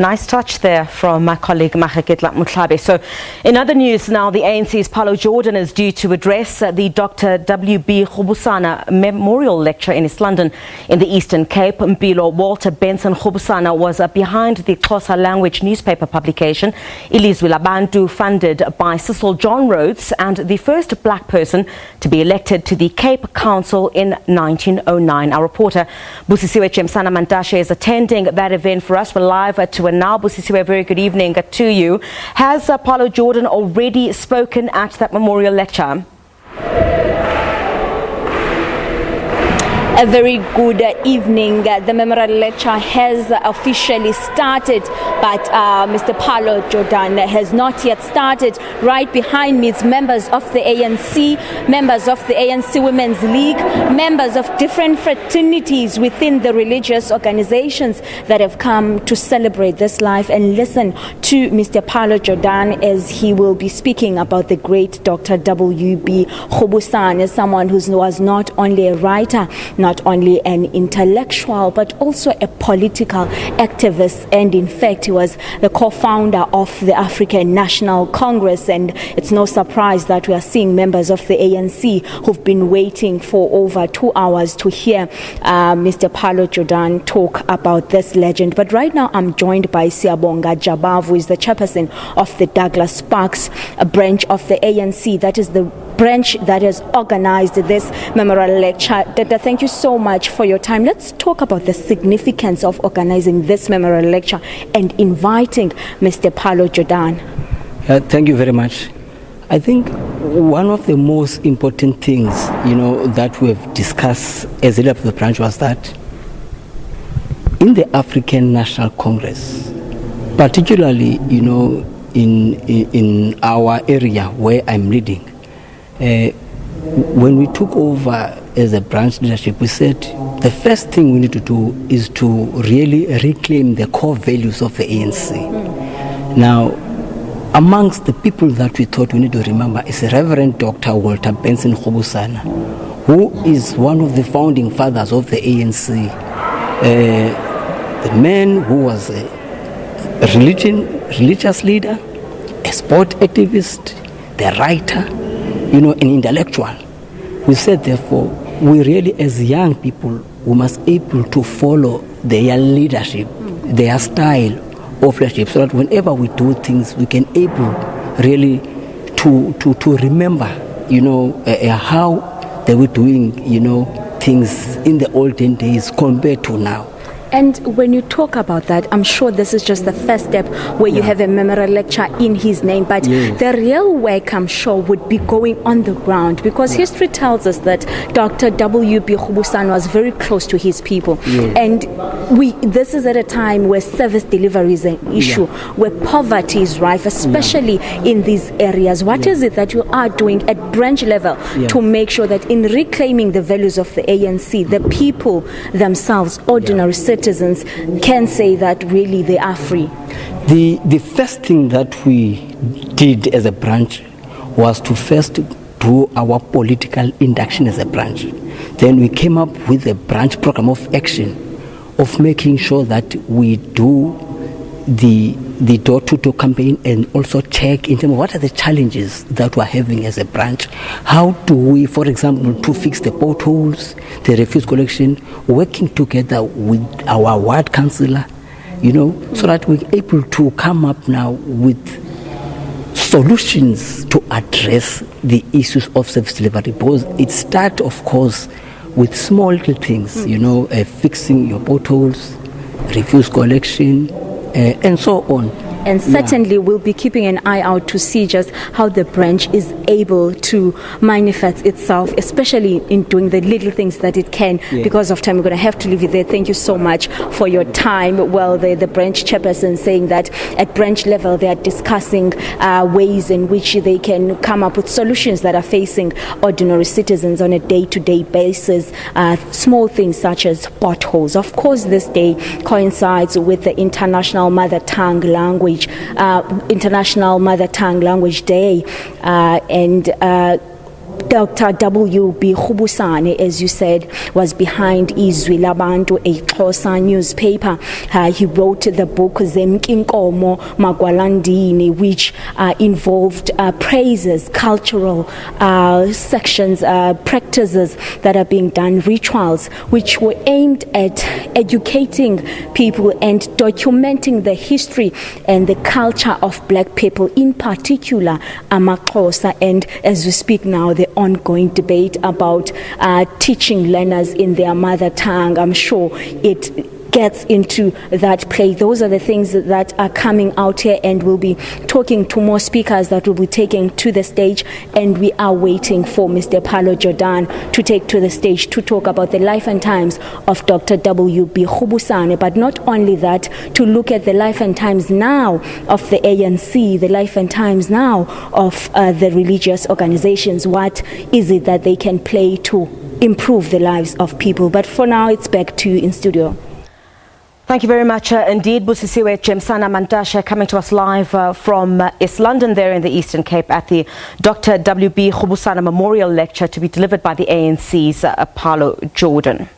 Nice touch there from my colleague Maheketla Mutlabe. So, in other news now, the ANC's Pallo Jordan is due to address the Dr WB Rubusana Memorial Lecture in East London in the Eastern Cape. Mpilo Walter Benson Rubusana was behind the Xhosa language newspaper publication Izwi Labantu, funded by Cecil John Rhodes, and the first black person to be elected to the Cape Council in 1909. Our reporter Busisiwe Jemsana is attending that event for us. We're live to now. Busisiwe, very good evening to you. Has Pallo Jordan already spoken at that memorial lecture? A very good evening. The memorial lecture has officially started, but Mr. Pallo Jordan has not yet started. Right behind me is members of the ANC, members of the ANC Women's League, members of different fraternities within the religious organizations that have come to celebrate this life and listen to Mr. Pallo Jordan as he will be speaking about the great Dr. WB Rubusana, someone who was not only a writer, not only an intellectual, but also a political activist. And in fact, he was the co-founder of the African National Congress. And it's no surprise that we are seeing members of the ANC who've been waiting for over 2 hours to hear Mr. Pallo Jordan talk about this legend. But right now, I'm joined by Siyabonga Jabavu, who is the chairperson of the Douglas Sparks, a branch of the ANC. That is the branch that has organized this memorial lecture. Dada, thank you so much for your time. Let's talk about the significance of organizing this memorial lecture and inviting Mr. Pallo Jordan. Thank you very much. I think one of the most important things, that we have discussed as a leader of the branch was that in the African National Congress, particularly, in our area where I'm leading, when we took over as a branch leadership, we said the first thing we need to do is to really reclaim the core values of the ANC. Now, amongst the people that we thought we need to remember is Reverend Dr. Walter Benson Rubusana, who is one of the founding fathers of the ANC, the man who was a religious leader, a sport activist, the writer, an intellectual. We said, therefore, we really, as young people, we must be able to follow their leadership, their style of leadership, so that whenever we do things, we can able really to remember, how they were doing, things in the olden days compared to now. And when you talk about that, I'm sure this is just the first step where you have a memorial lecture in his name. But the real work, I'm sure, would be going on the ground, because history tells us that Dr. WB Rubusana was very close to his people. And this is at a time where service delivery is an issue, where poverty is rife, especially in these areas. What is it that you are doing at branch level to make sure that in reclaiming the values of the ANC, the people themselves, ordinary citizens, can say that really they are free? The first thing that we did as a branch was to first do our political induction as a branch. Then we came up with a branch program of action of making sure that we do the door-to-door campaign and also check in terms of what are the challenges that we're having as a branch. How do we, for example, to fix the potholes, the refuse collection, working together with our ward councillor, so that we're able to come up now with solutions to address the issues of service delivery. Because it starts, of course, with small little things, fixing your potholes, refuse collection, and so on. And certainly we'll be keeping an eye out to see just how the branch is able to manifest itself, especially in doing the little things that it can. Because of time, we're going to have to leave it there. Thank you so much for your time. Well, the branch chairperson saying that at branch level they are discussing ways in which they can come up with solutions that are facing ordinary citizens on a day-to-day basis. Small things such as potholes. Of course, this day coincides with the International Mother Tongue Language International Mother Tongue Language Day, and Dr WB Rubusana, as you said, was behind Izwi Labantu, a Xhosa newspaper. He wrote the book Zemkinkomo Magwalandini, which involved praises, cultural sections, practices that are being done, rituals, which were aimed at educating people and documenting the history and the culture of black people, in particular Xhosa, and as we speak now, the ongoing debate about teaching learners in their mother tongue. I'm sure it gets into that play. Those are the things that are coming out here, and we'll be talking to more speakers that will be taking to the stage, and we are waiting for Mr. Pallo Jordan to take to the stage to talk about the life and times of Dr. WB Rubusana, but not only that, to look at the life and times now of the ANC, the life and times now of the religious organizations. What is it that they can play to improve the lives of people? But for now, it's back to you in studio. Thank you very much indeed, Busisiwe Jemsana Mantashe, coming to us live from East London there in the Eastern Cape at the Dr. WB Rubusana Memorial Lecture to be delivered by the ANC's Pallo Jordan.